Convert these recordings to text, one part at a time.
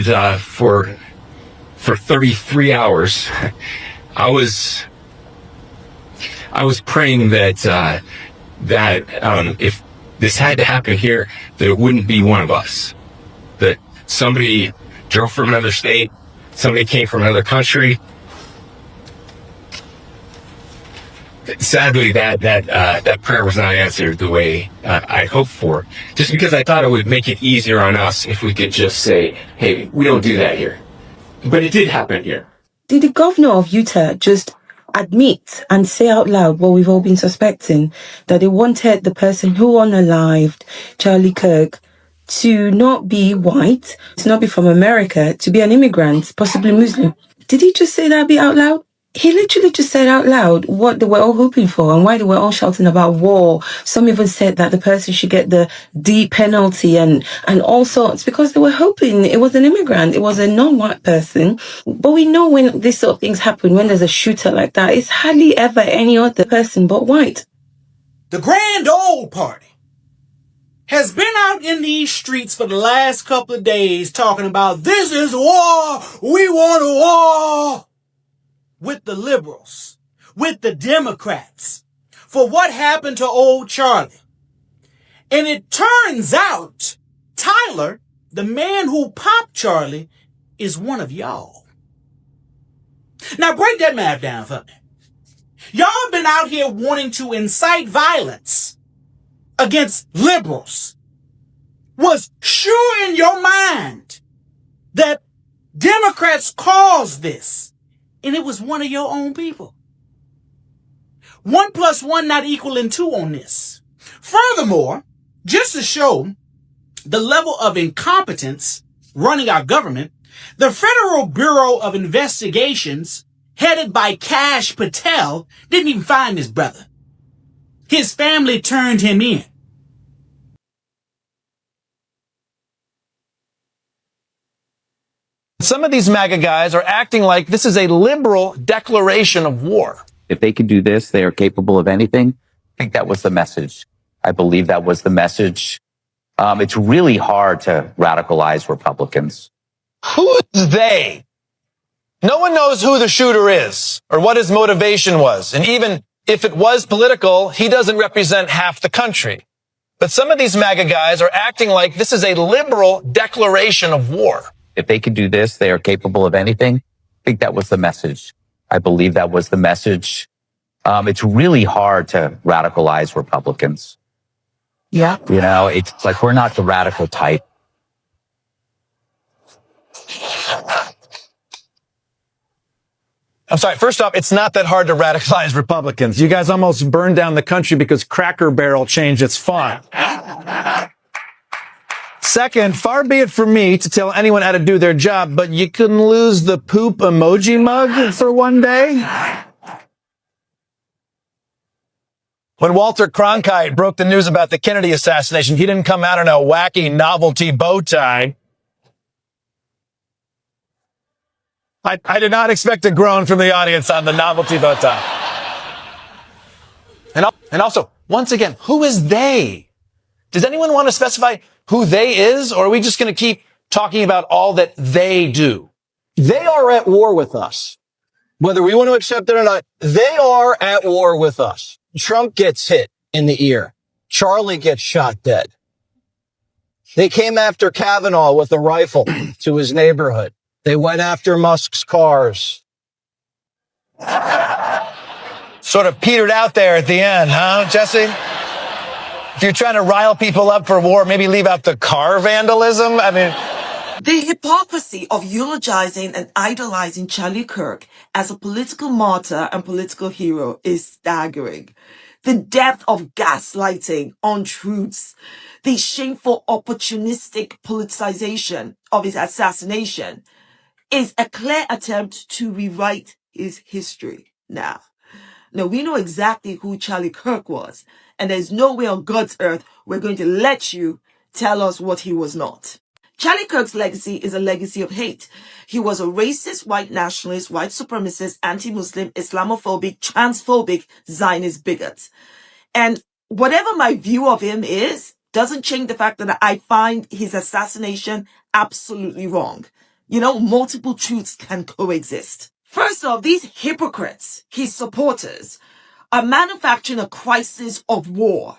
And for 33 hours, I was praying that if this had to happen here, that it wouldn't be one of us. That somebody drove from another state, somebody came from another country. Sadly, that prayer was not answered the way I hoped for. Just because I thought it would make it easier on us if we could just say, "Hey, we don't do that here." But it did happen here. Did the governor of Utah just admit and say out loud what we've all been suspecting, that they wanted the person who unalived Charlie Kirk to not be white, to not be from America, to be an immigrant, possibly Muslim? Did he just say that bit out loud? He literally just said out loud what they were all hoping for and why they were all shouting about war. Some even said that the person should get the D penalty and all sorts, because they were hoping it was an immigrant. It was a non-white person. But we know when these sort of things happen, when there's a shooter like that, it's hardly ever any other person but white. The Grand Old Party has been out in these streets for the last couple of days talking about this is war, we want a war, with the liberals, with the Democrats, for what happened to old Charlie. And it turns out Tyler, the man who popped Charlie, is one of y'all. Now break that math down for me. Y'all have been out here wanting to incite violence against liberals. Was sure in your mind that Democrats caused this, and it was one of your own people. 1 + 1 not equaling 2 on this. Furthermore, just to show the level of incompetence running our government, the Federal Bureau of Investigations, headed by Kash Patel, didn't even find his brother. His family turned him in. Some of these MAGA guys are acting like this is a liberal declaration of war. If they could do this, they are capable of anything. I think that was the message. I believe that was the message. It's really hard to radicalize Republicans. Who is they? No one knows who the shooter is or what his motivation was. And even if it was political, he doesn't represent half the country. But some of these MAGA guys are acting like this is a liberal declaration of war. If they could do this, they are capable of anything. I think that was the message. I believe that was the message. It's really hard to radicalize Republicans. Yeah. You know, it's like we're not the radical type. I'm sorry. First off, it's not that hard to radicalize Republicans. You guys almost burned down the country because Cracker Barrel changed its font. Second, far be it from me to tell anyone how to do their job, but you couldn't lose the poop emoji mug for one day? When Walter Cronkite broke the news about the Kennedy assassination, he didn't come out in a wacky novelty bow tie. I did not expect a groan from the audience on the novelty bow tie. And also, once again, who is they? Does anyone want to specify who they is, or are we just going to keep talking about all that they do? They are at war with us. Whether we want to accept it or not, they are at war with us. Trump gets hit in the ear. Charlie gets shot dead. They came after Kavanaugh with a rifle to his neighborhood. They went after Musk's cars. Sort of petered out there at the end, huh, Jesse? If you're trying to rile people up for war, maybe leave out the car vandalism. I mean, the hypocrisy of eulogizing and idolizing Charlie Kirk as a political martyr and political hero is staggering. The depth of gaslighting, untruths, the shameful opportunistic politicization of his assassination is a clear attempt to rewrite his history now. Now, we know exactly who Charlie Kirk was, and there's no way on God's earth we're going to let you tell us what he was not. Charlie Kirk's legacy is a legacy of hate. He was a racist, white nationalist, white supremacist, anti-Muslim, Islamophobic, transphobic, Zionist bigot. And whatever my view of him is, doesn't change the fact that I find his assassination absolutely wrong. You know, multiple truths can coexist. First off, these hypocrites, his supporters, are manufacturing a crisis of war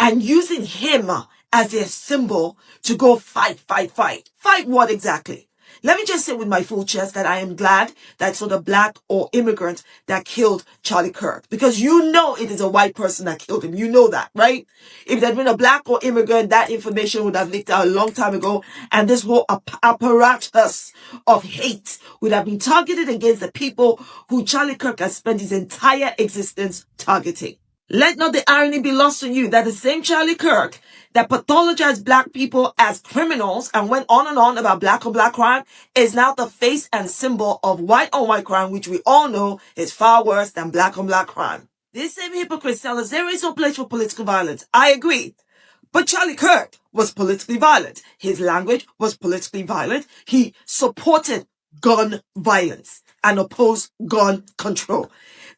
and using him as their symbol to go fight. Fight what exactly? Let me just say with my full chest that I am glad that it's not a black or immigrant that killed Charlie Kirk. Because you know it is a white person that killed him. You know that, right? If there had been a black or immigrant, that information would have leaked out a long time ago. And this whole apparatus of hate would have been targeted against the people who Charlie Kirk has spent his entire existence targeting. Let not the irony be lost on you that the same Charlie Kirk that pathologized black people as criminals and went on and on about black on black crime is now the face and symbol of white on white crime, which we all know is far worse than black on black crime. These same hypocrites tell us there is no place for political violence. I agree. But Charlie Kirk was politically violent. His language was politically violent. He supported gun violence and opposed gun control.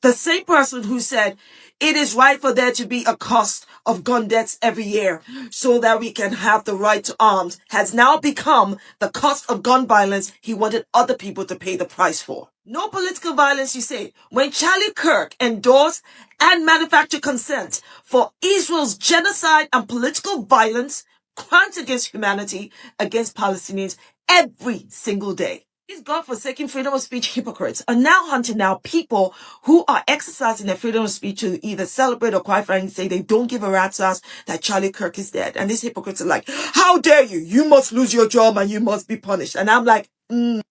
The same person who said it is right for there to be a cost of gun deaths every year so that we can have the right to arms has now become the cost of gun violence he wanted other people to pay the price for. No political violence, you say. When Charlie Kirk endorsed and manufactured consent for Israel's genocide and political violence, crimes against humanity, against Palestinians every single day. These God-forsaken freedom of speech hypocrites are now hunting down people who are exercising their freedom of speech to either celebrate or quite frankly say they don't give a rat's ass that Charlie Kirk is dead. And these hypocrites are like, how dare you? You must lose your job and you must be punished. And I'm like,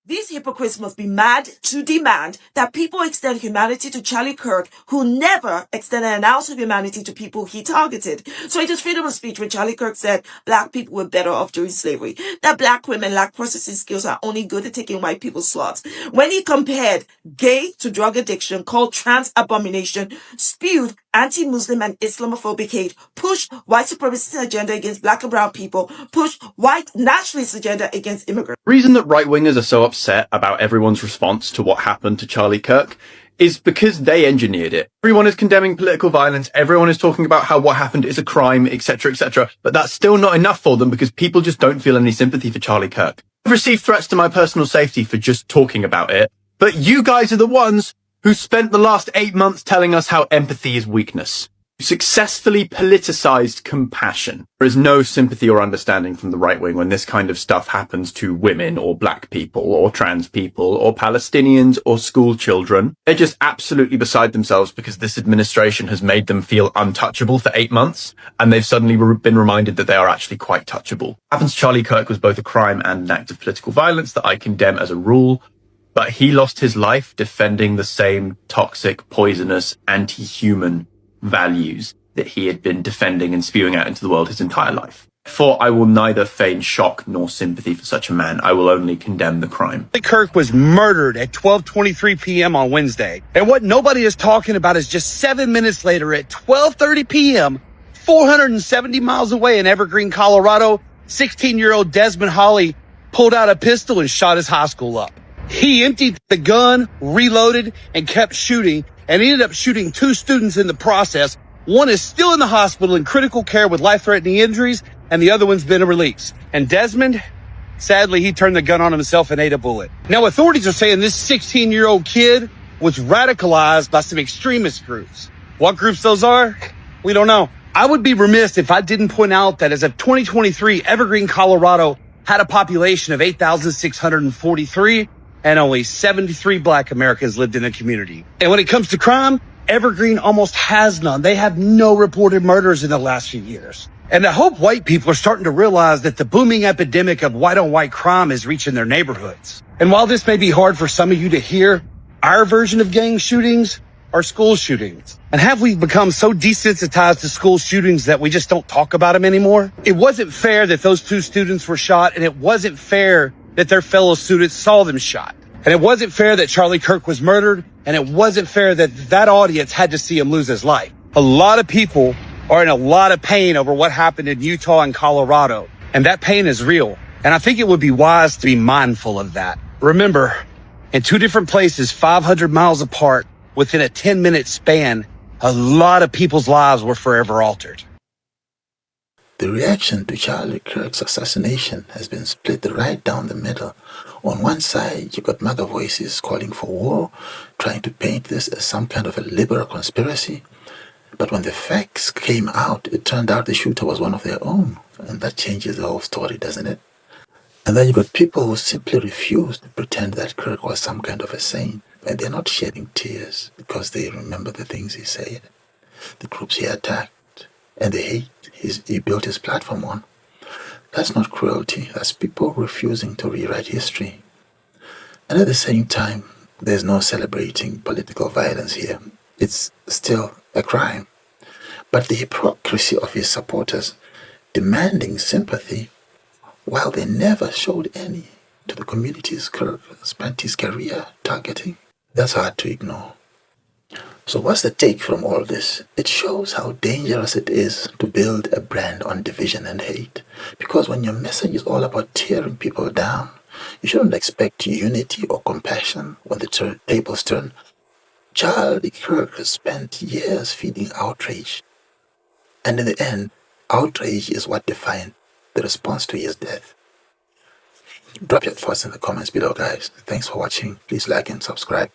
these hypocrites must be mad to demand that people extend humanity to Charlie Kirk, who never extended an ounce of humanity to people he targeted. So it is freedom of speech when Charlie Kirk said black people were better off during slavery, that black women lack processing skills, are only good at taking white people's slots. When he compared gay to drug addiction, called trans abomination, spewed anti-Muslim and Islamophobic hate, pushed white supremacist agenda against black and brown people, pushed white nationalist agenda against immigrants. The reason that right-wingers are so upset about everyone's response to what happened to Charlie Kirk is because they engineered it. Everyone is condemning political violence. Everyone is talking about how what happened is a crime, etc., etc. But that's still not enough for them because people just don't feel any sympathy for Charlie Kirk. I've received threats to my personal safety for just talking about it. But you guys are the ones who spent the last 8 months telling us how empathy is weakness. You successfully politicized compassion. There is no sympathy or understanding from the right wing when this kind of stuff happens to women or black people or trans people or Palestinians or school children. They're just absolutely beside themselves because this administration has made them feel untouchable for 8 months, and they've suddenly been reminded that they are actually quite touchable. What happened to Charlie Kirk was both a crime and an act of political violence that I condemn as a rule. But he lost his life defending the same toxic, poisonous, anti-human values that he had been defending and spewing out into the world his entire life. Therefore, I will neither feign shock nor sympathy for such a man. I will only condemn the crime. Charlie Kirk was murdered at 12:23 p.m. on Wednesday. And what nobody is talking about is just 7 minutes later at 12:30 p.m., 470 miles away in Evergreen, Colorado, 16-year-old Desmond Holley pulled out a pistol and shot his high school up. He emptied the gun, reloaded, and kept shooting, and ended up shooting 2 students in the process. One is still in the hospital in critical care with life-threatening injuries, and the other one's been released. And Desmond, sadly, he turned the gun on himself and ate a bullet. Now, authorities are saying this 16-year-old kid was radicalized by some extremist groups. What groups those are, we don't know. I would be remiss if I didn't point out that as of 2023, Evergreen, Colorado had a population of 8,643, and only 73 black Americans lived in the community. And when it comes to crime, Evergreen almost has none. They have no reported murders in the last few years. And I hope white people are starting to realize that the booming epidemic of white-on-white crime is reaching their neighborhoods. And while this may be hard for some of you to hear, our version of gang shootings are school shootings. And have we become so desensitized to school shootings that we just don't talk about them anymore? It wasn't fair that those 2 students were shot, and it wasn't fair that their fellow students saw them shot. And it wasn't fair that Charlie Kirk was murdered, and it wasn't fair that that audience had to see him lose his life. A lot of people are in a lot of pain over what happened in Utah and Colorado, and that pain is real. And I think it would be wise to be mindful of that. Remember, in 2 different places, 500 miles apart, within a 10-minute span, a lot of people's lives were forever altered. The reaction to Charlie Kirk's assassination has been split right down the middle. On one side, you got MAGA voices calling for war, trying to paint this as some kind of a liberal conspiracy. But when the facts came out, it turned out the shooter was one of their own. And that changes the whole story, doesn't it? And then you got people who simply refuse to pretend that Kirk was some kind of a saint. And they're not shedding tears because they remember the things he said, the groups he attacked, and the hate he built his platform on. That's not cruelty. That's people refusing to rewrite history. And at the same time, there's no celebrating political violence here. It's still a crime. But the hypocrisy of his supporters demanding sympathy, while they never showed any to the communities Kirk spent his career targeting, that's hard to ignore. So what's the take from all this? It shows how dangerous it is to build a brand on division and hate. Because when your message is all about tearing people down, you shouldn't expect unity or compassion when the tables turn. Charlie Kirk has spent years feeding outrage. And in the end, outrage is what defined the response to his death. Drop your thoughts in the comments below, guys. Thanks for watching. Please like and subscribe.